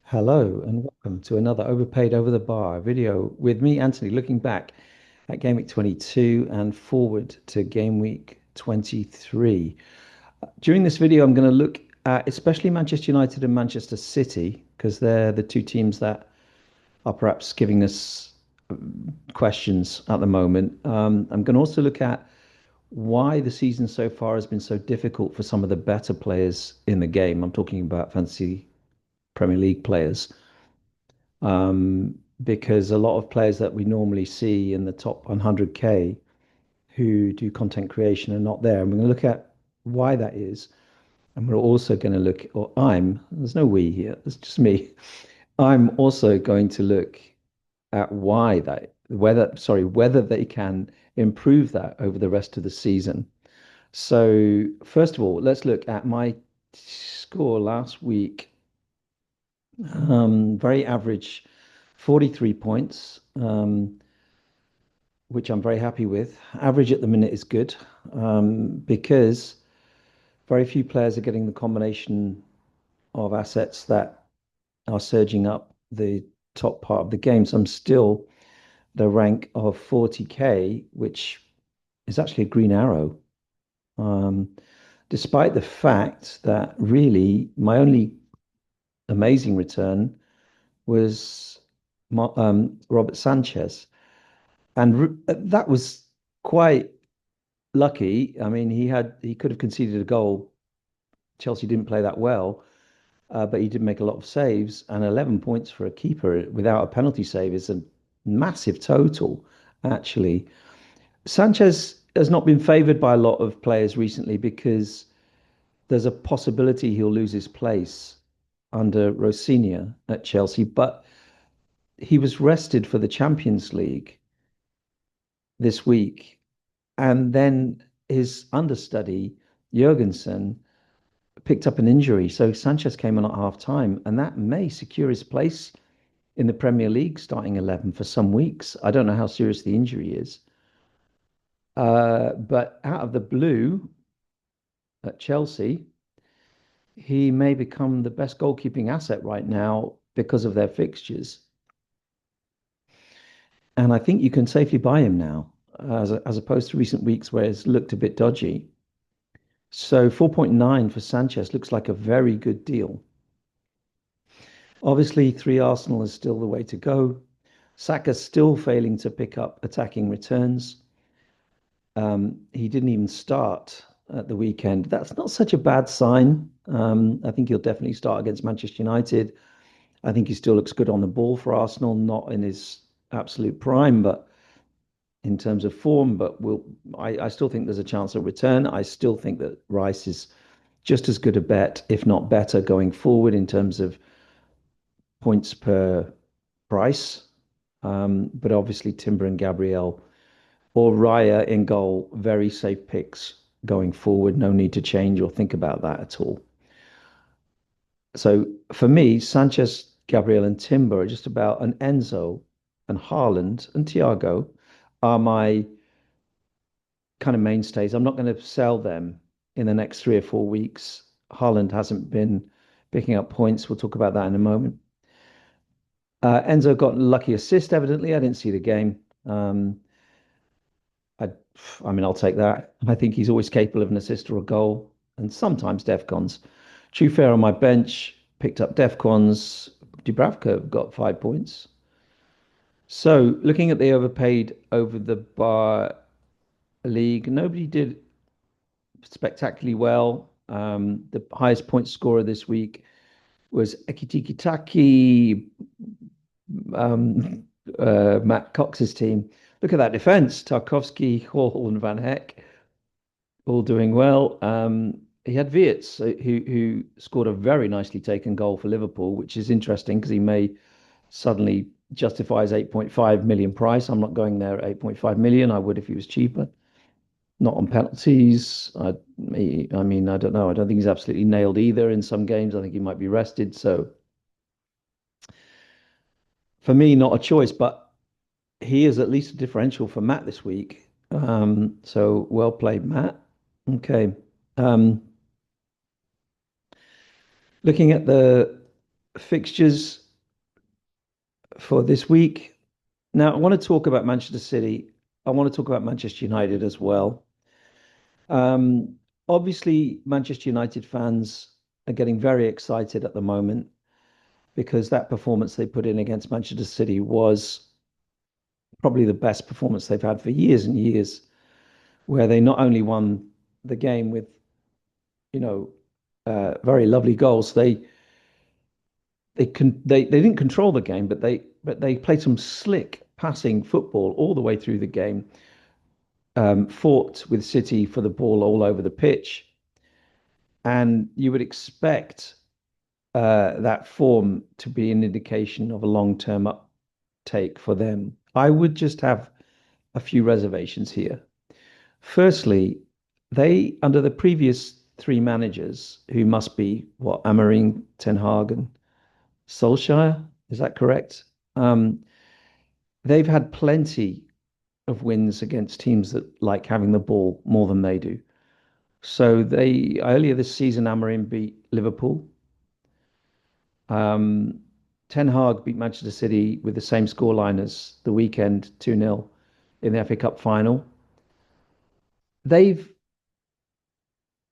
Hello and welcome to another Overpaid Over the Bar video with me, Anthony, looking back at Game Week 22 and forward to Game Week 23. During this video, I'm going to look at especially Manchester United and Manchester City because they're the two teams that are perhaps giving us questions at the moment. I'm going to also look at why the season so far has been so difficult for some of the better players in the game. I'm talking about fantasy Premier League players because a lot of players that we normally see in the top 100K who do content creation are not there. And we're going to look at why that is. And we're also going to look, or there's no we here, it's just me. I'm also going to look at whether they can improve that over the rest of the season. So, first of all, let's look at my score last week. Very average 43 points, which I'm very happy with. Average at the minute is good because very few players are getting the combination of assets that are surging up the top part of the game. So I'm still the rank of 40K, which is actually a green arrow, um, despite the fact that really my only amazing return was Robert Sanchez. And that was quite lucky. I mean, he could have conceded a goal. Chelsea didn't play that well, but he did make a lot of saves. And 11 points for a keeper without a penalty save is a massive total, actually. Sanchez has not been favoured by a lot of players recently because there's a possibility he'll lose his place under Rosinia at Chelsea, but he was rested for the Champions League this week. And then his understudy, Jurgensen, picked up an injury. So Sanchez came on at half time, and that may secure his place in the Premier League starting 11 for some weeks. I don't know how serious the injury is. But out of the blue at Chelsea, he may become the best goalkeeping asset right now because of their fixtures. And I think you can safely buy him now, as opposed to recent weeks where it's looked a bit dodgy. So 4.9 for Sanchez looks like a very good deal. Obviously, three Arsenal is still the way to go. Saka's still failing to pick up attacking returns. He didn't even start at the weekend. That's not such a bad sign. I think he'll definitely start against Manchester United. I think he still looks good on the ball for Arsenal, not in his absolute prime, but in terms of form. But I still think there's a chance of return. I still think that Rice is just as good a bet, if not better, going forward in terms of points per price. But obviously, Timber and Gabriel or Raya in goal, very safe picks going forward. No need to change or think about that at all. So for me, Sanchez, Gabriel, and Timber are just about an Enzo and Haaland and Thiago are my kind of mainstays. I'm not going to sell them in the next 3 or 4 weeks. Haaland hasn't been picking up points. We'll talk about that in a moment. Enzo got lucky assist, evidently. I didn't see the game. I, I mean, I'll take that. I think he's always capable of an assist or a goal, and sometimes Defcons. True Fair on my bench picked up Defcons. Dubravka got 5 points. So, looking at the overpaid over the bar league, nobody did spectacularly well. The highest point scorer this week was Ekitikitaki, um, Matt Cox's team. Look at that defense. Tarkovsky, Hall, and Van Heck all doing well. He had Wirtz, who scored a very nicely taken goal for Liverpool, which is interesting because he may suddenly justify his 8.5 million price. I'm not going there at 8.5 million. I would if he was cheaper. Not on penalties. I mean, I don't know. I don't think he's absolutely nailed either in some games. I think he might be rested. So for me, not a choice, but he is at least a differential for Matt this week. So well played, Matt. Okay. Um, Looking at the Fixtures for this week. Now, I want to talk about Manchester City. I want to talk about Manchester United as well. Um, Obviously, Manchester United fans are getting very excited at the moment because that performance they put in against Manchester City was probably the best performance they've had for years and years, where they not only won the game with, you know, very lovely goals. They didn't control the game, but they played some slick passing football all the way through the game. Fought with City for the ball all over the pitch, and you would expect that form to be an indication of a long-term uptake for them. I would just have a few reservations here. Firstly, they under the previous three managers, who must be what, Amorim, Ten Hag, and Solskjaer, is that correct? Um, they've had plenty of wins against teams that like having the ball more than they do. So they earlier this season, Amorim beat Liverpool. Um, Ten Hag beat Manchester City with the same scoreline as the weekend, 2-0 in the FA Cup final. They've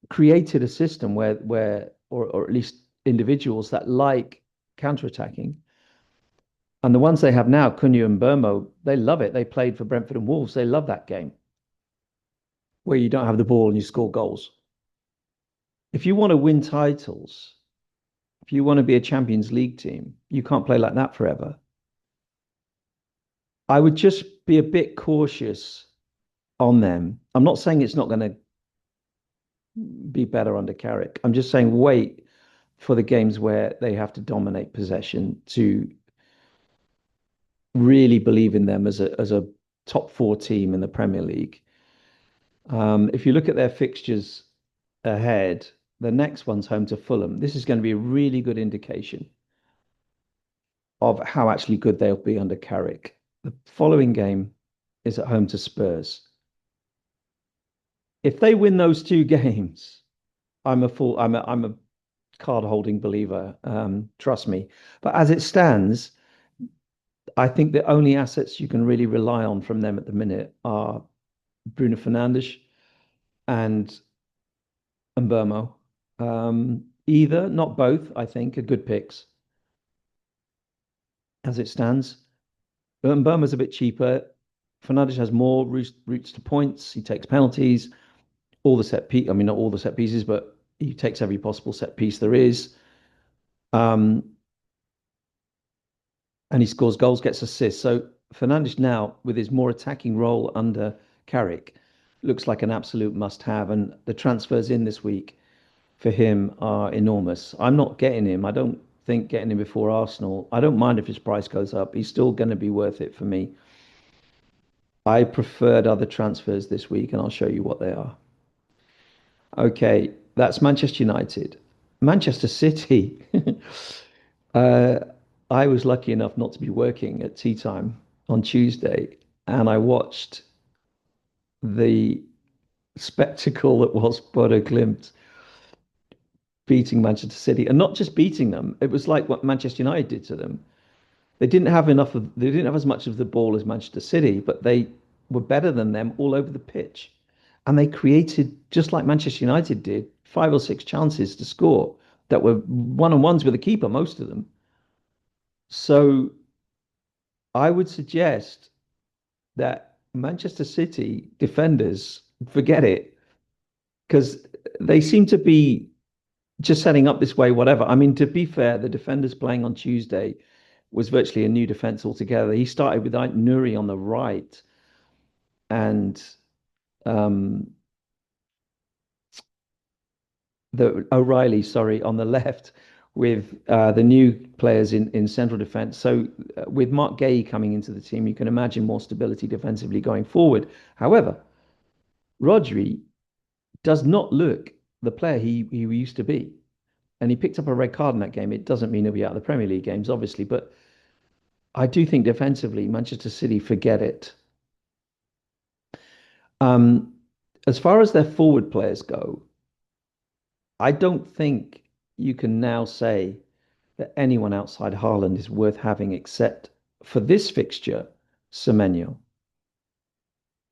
created a system or at least individuals that like counter-attacking. And the ones they have now, Cunha and Burmo, they love it. They played for Brentford and Wolves. They love that game where you don't have the ball and you score goals. If you want to win titles, if you want to be a Champions League team, you can't play like that forever. I would just be a bit cautious on them. I'm not saying it's not going to be better under Carrick. I'm just saying wait for the games where they have to dominate possession to really believe in them as a top four team in the Premier League. If you look at their fixtures ahead, the next one's home to Fulham. This is going to be a really good indication of how actually good they'll be under Carrick. The following game is at home to Spurs. If they win those two games, I'm a card holding believer. Trust me. But as it stands, I think the only assets you can really rely on from them at the minute are Bruno Fernandes and Mbeumo. Either, not both, I think, are good picks as it stands. Mbeumo's a bit cheaper. Fernandes has more routes to points. He takes penalties, all the set piece. I mean, not all the set pieces, but he takes every possible set piece there is. Um, and he scores goals, gets assists. So Fernandes now, with his more attacking role under Carrick, looks like an absolute must-have. And the transfers in this week for him are enormous. I'm not getting him. I don't think getting him before Arsenal. I don't mind if his price goes up. He's still going to be worth it for me. I preferred other transfers this week, and I'll show you what they are. Okay, that's Manchester United. Manchester City. uh, I was lucky enough not to be working at tea time on Tuesday, and I watched the spectacle that was Bodo Glimt beating Manchester City, and not just beating them. It was like what Manchester United did to them. They didn't have as much of the ball as Manchester City, but they were better than them all over the pitch. And they created, just like Manchester United did, five or six chances to score that were one-on-ones with the keeper, most of them. So I would suggest that Manchester City defenders forget it because they seem to be just setting up this way, whatever. I mean, to be fair, the defenders playing on Tuesday was virtually a new defense altogether. He started with Nuri on the right and um, the O'Reilly, sorry, on the left, with the new players in central defense. So with Mark Gay coming into the team, you can imagine more stability defensively going forward. However, Rodri does not look the player he used to be. And he picked up a red card in that game. It doesn't mean he'll be out of the Premier League games, obviously, but I do think defensively, Manchester City forget it. Um, as far as their forward players go, I don't think you can now say that anyone outside Haaland is worth having, except for this fixture, Semenyo.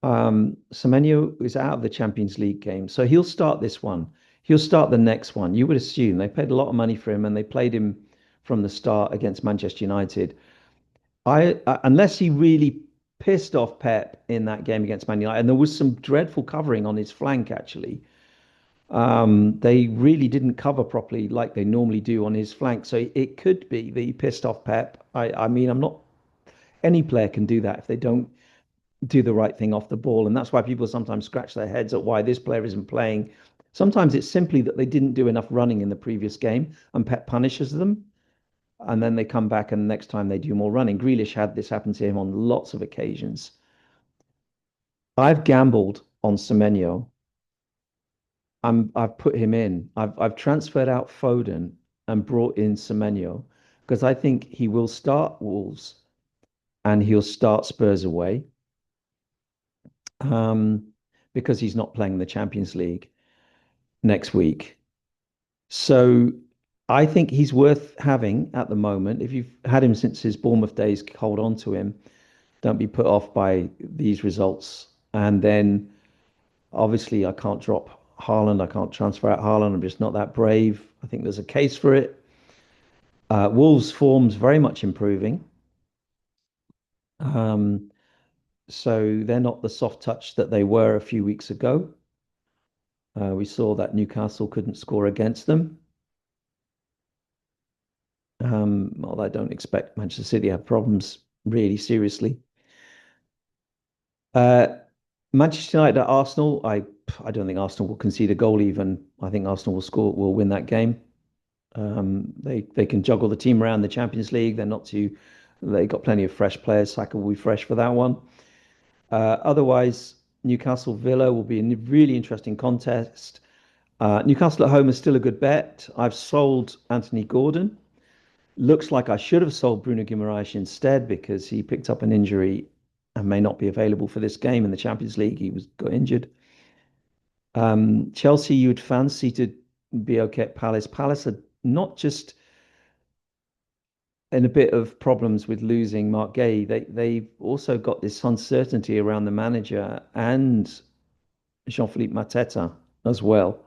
Semenyo is out of the Champions League game, so he'll start this one. He'll start the next one. You would assume they paid a lot of money for him, and they played him from the start against Manchester United. Unless he really pissed off Pep in that game against Man United, and there was some dreadful covering on his flank actually. They really didn't cover properly like they normally do on his flank. So it could be that he pissed off Pep. I mean, I'm not, any player can do that if they don't do the right thing off the ball. And that's why people sometimes scratch their heads at why this player isn't playing. Sometimes it's simply that they didn't do enough running in the previous game and Pep punishes them. And then they come back and the next time they do more running. Grealish had this happen to him on lots of occasions. I've gambled on Semenyo. I've put him in. I've transferred out Foden and brought in Semenyo because I think he will start Wolves and he'll start Spurs away um, because he's not playing the Champions League next week. So I think he's worth having at the moment. If you've had him since his Bournemouth days, hold on to him. Don't be put off by these results. And then obviously I can't drop Haaland. I can't transfer out Haaland. I'm just not that brave. I think there's a case for it. Wolves' form's very much improving. Um, so they're not the soft touch that they were a few weeks ago. We saw that Newcastle couldn't score against them. Although I don't expect Manchester City to have problems really seriously. Uh, Manchester United at Arsenal. I don't think Arsenal will concede a goal even. I think Arsenal will win that game. They can juggle the team around the Champions League. They're not too. They got plenty of fresh players. Saka will be fresh for that one. Otherwise, Newcastle Villa will be a really interesting contest. Newcastle at home is still a good bet. I've sold Anthony Gordon. Looks like I should have sold Bruno Guimaraes instead because he picked up an injury and may not be available for this game in the Champions League. He was got injured. Chelsea, you'd fancy to be okay at Palace. Palace are not just in a bit of problems with losing Mark Gay. They've also got this uncertainty around the manager and Jean-Philippe Mateta as well,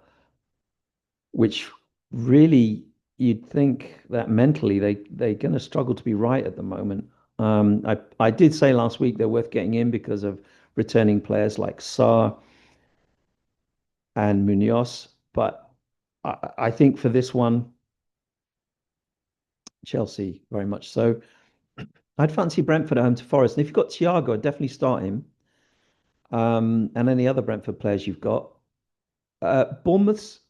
which really you'd think that mentally they're going to struggle to be right at the moment. I did say last week they're worth getting in because of returning players like Sarr and Munoz, but I think for this one, Chelsea very much so. I'd fancy Brentford at home to Forest, and if you've got Thiago, I'd definitely start him. And any other Brentford players you've got. Bournemouth's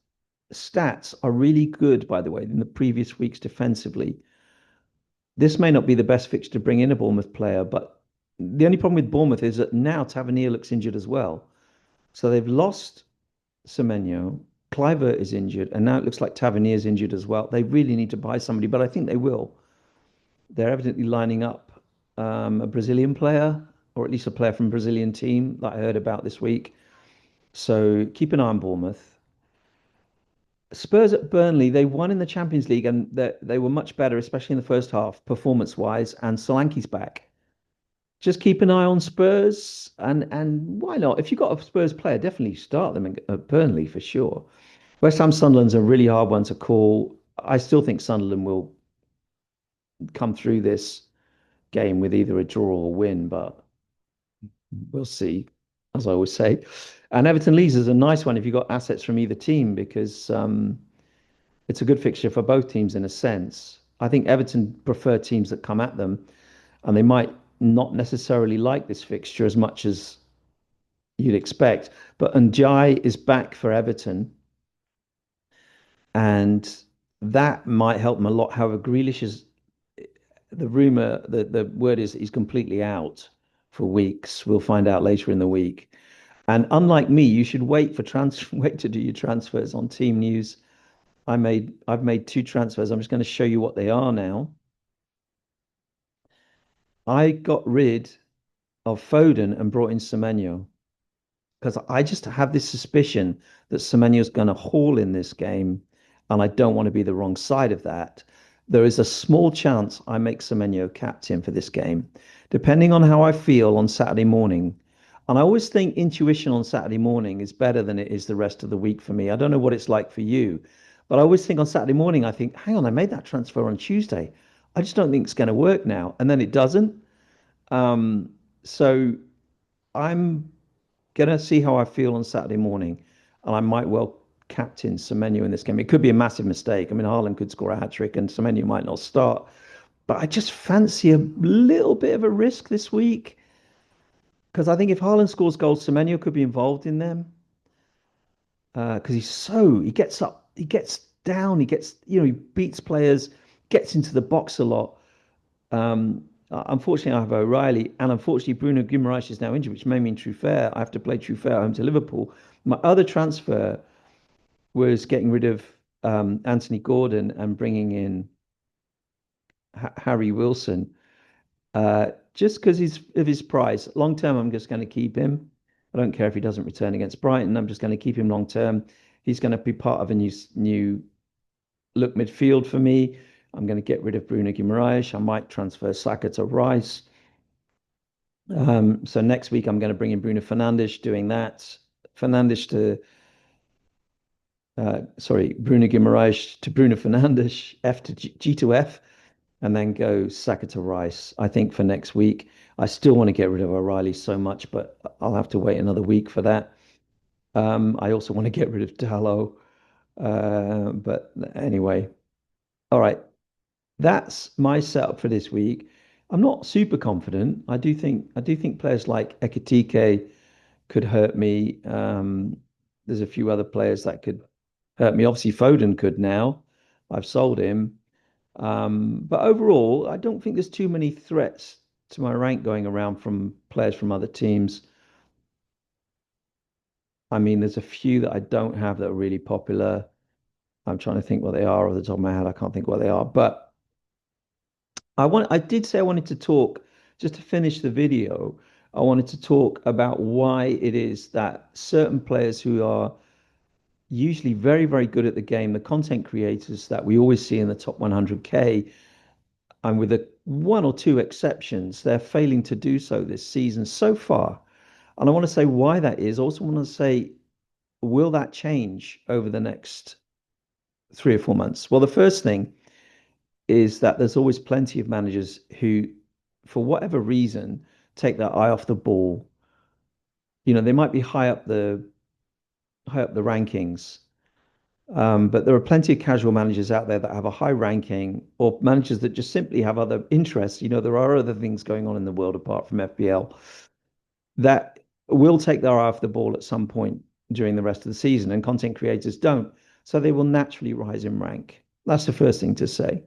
stats are really good, by the way, in the previous weeks defensively. This may not be the best fixture to bring in a Bournemouth player, but the only problem with Bournemouth is that now Tavernier looks injured as well. So they've lost Semenyo, Kluivert is injured, and now it looks like Tavernier is injured as well. They really need to buy somebody, but I think they will. They're evidently lining up a Brazilian player, or at least a player from a Brazilian team that I heard about this week. So keep an eye on Bournemouth. Spurs at Burnley, they won in the Champions League and they were much better, especially in the first half, performance-wise, and Solanke's back. Just keep an eye on Spurs and why not? If you've got a Spurs player, definitely start them at Burnley for sure. West Ham Sunderland's a really hard one to call. I still think Sunderland will come through this game with either a draw or a win, but we'll see, as I always say. And Everton Leeds is a nice one if you've got assets from either team because it's a good fixture for both teams in a sense. I think Everton prefer teams that come at them, and they might not necessarily like this fixture as much as you'd expect. But Njai is back for Everton, and that might help them a lot. However, Grealish is the word is he's completely out for weeks. We'll find out later in the week. And unlike me, you should wait for wait to do your transfers on Team News. I've made two transfers. I'm just going to show you what they are now. I got rid of Foden and brought in Semenyo because I just have this suspicion that Semenyo's going to haul in this game, and I don't want to be the wrong side of that. there is a small chance I make Semenyo captain for this game, depending on how I feel on Saturday morning. And I always think intuition on Saturday morning is better than it is the rest of the week for me. I don't know what it's like for you, but I always think on Saturday morning, I think, hang on, I made that transfer on Tuesday. I just don't think it's going to work now. And then it doesn't. Um, so I'm gonna see how I feel on Saturday morning, and I might well captain Semenyo in this game. It could be a massive mistake. I mean, Haaland could score a hat trick, and Semenyo might not start. But I just fancy a little bit of a risk this week because I think if Haaland scores goals, Semenyo could be involved in them because he gets up, he gets down, he beats players, gets into the box a lot. Unfortunately, I have O'Reilly, and unfortunately, Bruno Guimaraes is now injured, which may mean Truffert. I have to play Truffert home to Liverpool. My other transfer was getting rid of Anthony Gordon and bringing in Harry Wilson, just because of his price. Long term, I'm just going to keep him. I don't care if he doesn't return against Brighton. I'm just going to keep him long term. He's going to be part of a new look midfield for me. I'm going to get rid of Bruno Guimaraes. I might transfer Saka to Rice. So next week I'm going to bring in Bruno Fernandes, doing that. Fernandes to Bruno Guimaraes to Bruno Fernandes, F to G to F, and then go Saka to Rice. I think for next week, I still want to get rid of O'Reilly so much, but I'll have to wait another week for that. I also want to get rid of Dalot. But anyway, all right. That's my setup for this week. I'm not super confident. I do think players like Ekitike could hurt me. There's a few other players that could hurt me. Obviously, Foden could now. I've sold him. But overall, I don't think there's too many threats to my rank going around from players from other teams. I mean, there's a few that I don't have that are really popular. I'm trying to think what they are off the top of my head. I can't think what they are. But I did say I wanted to talk, just to finish the video, I wanted to talk about why it is that certain players who are usually very, very good at the game, the content creators that we always see in the top 100K, and with one or two exceptions, they're failing to do so this season so far. And I want to say why that is. I also want to say, will that change over the next 3 or 4 months? Well, the first thing is that there's always plenty of managers who, for whatever reason, take their eye off the ball. They might be high up the rankings, but there are plenty of casual managers out there that have a high ranking, or managers that just simply have other interests. There are other things going on in the world apart from FPL that will take their eye off the ball at some point during the rest of the season, and content creators don't. So they will naturally rise in rank. That's the first thing to say.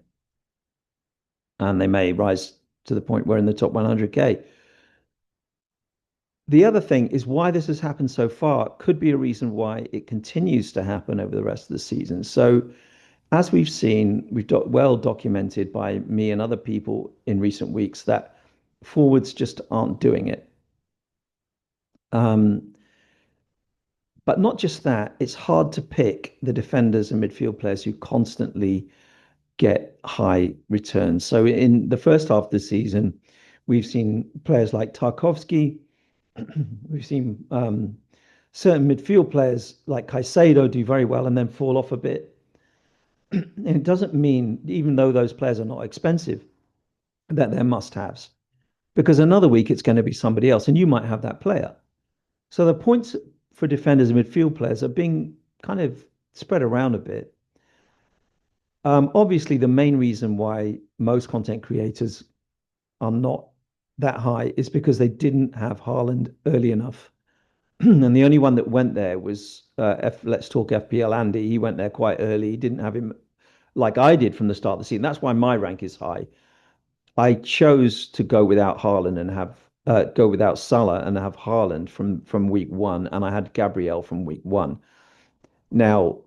And they may rise to the point where in the top 100K. The other thing is why this has happened so far could be a reason why it continues to happen over the rest of the season. So, as we've seen, well documented by me and other people in recent weeks that forwards just aren't doing it. Um, but not just that, it's hard to pick the defenders and midfield players who constantly get high returns. So in the first half of the season, we've seen players like Tarkovsky, we've seen certain midfield players like Caicedo do very well and then fall off a bit. And it doesn't mean, even though those players are not expensive, that they're must-haves. Because another week it's going to be somebody else, and you might have that player. So the points for defenders and midfield players are being kind of spread around a bit. Obviously, the main reason why most content creators are not that high is because they didn't have Haaland early enough. And the only one that went there was Let's Talk FPL Andy. He went there quite early. He didn't have him like I did from the start of the season. That's why my rank is high. I chose to go without Haaland and go without Salah and have Haaland from week one, and I had Gabriel from week one. Now,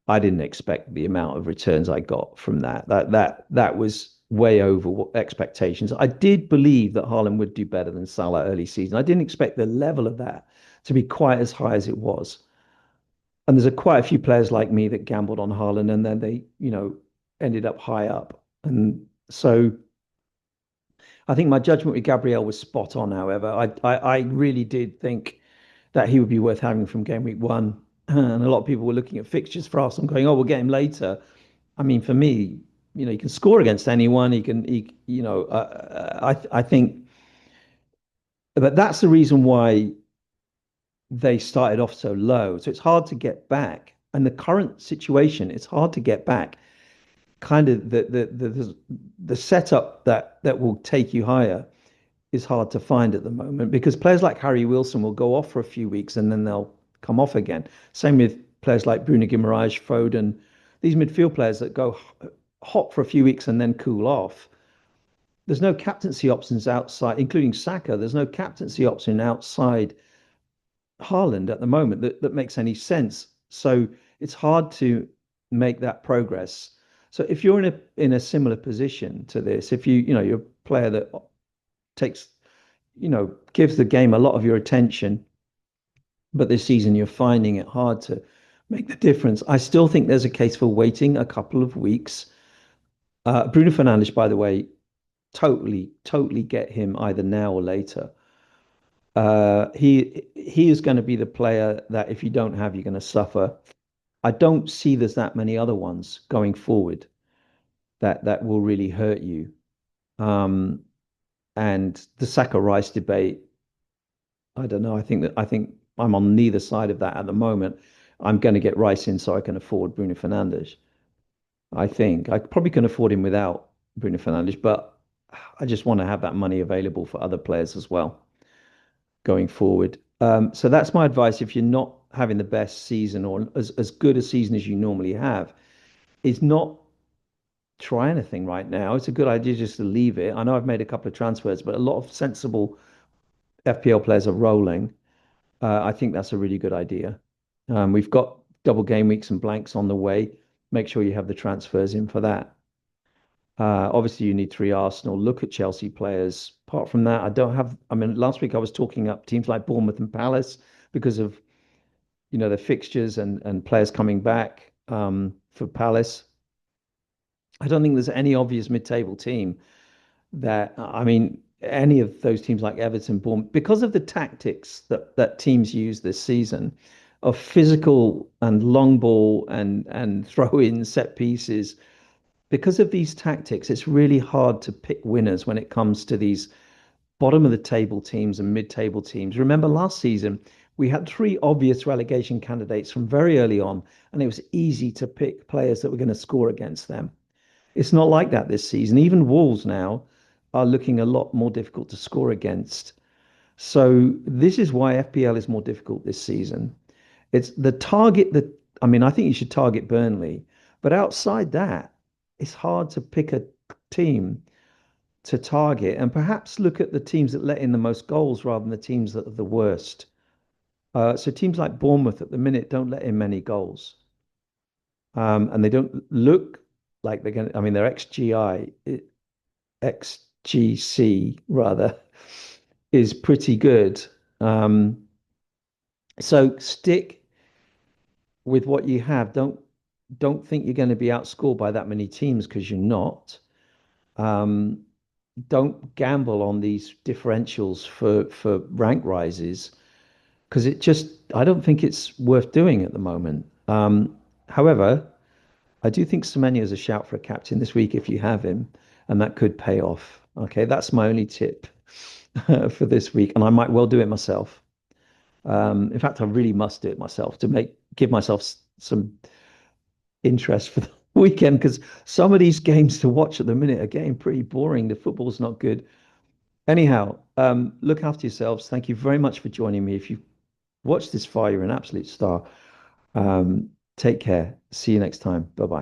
I didn't expect the amount of returns I got from that. That was way over expectations. I did believe that Haaland would do better than Salah early season. I didn't expect the level of that to be quite as high as it was. And there's quite a few players like me that gambled on Haaland and then they ended up high up. And so I think my judgment with Gabriel was spot on, however. I really did think that he would be worth having from game week one. And a lot of people were looking at fixtures for Arsenal going, oh, we'll get him later. I mean, for me, he can score against anyone. I think, but that's the reason why they started off so low. So it's hard to get back. And the current situation, it's hard to get back. Kind of the setup that will take you higher is hard to find at the moment because players like Harry Wilson will go off for a few weeks and then they'll come off again. Same with players like Bruno Guimaraes, Foden, these midfield players that go hot for a few weeks and then cool off. There's no captaincy options outside, including Saka. There's no captaincy option outside Haaland at the moment that makes any sense. So it's hard to make that progress. So if you're in a similar position to this, if you're a player that takes gives the game a lot of your attention, but this season you're finding it hard to make the difference. I still think there's a case for waiting a couple of weeks. Bruno Fernandes, by the way, totally get him either now or later. He is going to be the player that if you don't have, you're going to suffer. I don't see there's that many other ones going forward that will really hurt you. Um, and the Saka Rice debate, I don't know. I think I'm on neither side of that at the moment. I'm going to get Rice in so I can afford Bruno Fernandes. I think I probably can afford him without Bruno Fernandes, but I just want to have that money available for other players as well going forward. So that's my advice. If you're not having the best season or as good a season as you normally have, is not try anything right now. It's a good idea just to leave it. I know I've made a couple of transfers, but a lot of sensible FPL players are rolling. I think that's a really good idea. We've got double game weeks and blanks on the way. Make sure you have the transfers in for that. Obviously, you need three Arsenal. Look at Chelsea players. Apart from that, I don't have. I mean, last week I was talking up teams like Bournemouth and Palace because of the fixtures and players coming back for Palace. I don't think there's any obvious mid-table team that I mean any of those teams like Everton, Bournemouth, because of the tactics that teams use this season of physical and long ball and throw in set pieces. Because of these tactics, it's really hard to pick winners when it comes to these bottom of the table teams and mid-table teams. Remember last season, we had three obvious relegation candidates from very early on, and it was easy to pick players that were going to score against them. It's not like that this season. Even Wolves now are looking a lot more difficult to score against. So this is why FPL is more difficult this season. It's the target that I mean, I think you should target Burnley, but outside that, it's hard to pick a team to target and perhaps look at the teams that let in the most goals rather than the teams that are the worst. So teams like Bournemouth at the minute don't let in many goals, and they don't look like they're going to. I mean, their XGC rather, is pretty good. Um, so stick with what you have. Don't think you're going to be outscored by that many teams because you're not. Um, don't gamble on these differentials for rank rises because I don't think it's worth doing at the moment. However, I do think Semenyo is a shout for a captain this week if you have him, and that could pay off. Okay, that's my only tip for this week, and I might well do it myself. In fact, I really must do it myself to give myself some interest for the weekend because some of these games to watch at the minute are getting pretty boring. The football's not good. Anyhow, look after yourselves. Thank you very much for joining me. If you've watched this far, you're an absolute star. Take care. See you next time. Bye bye.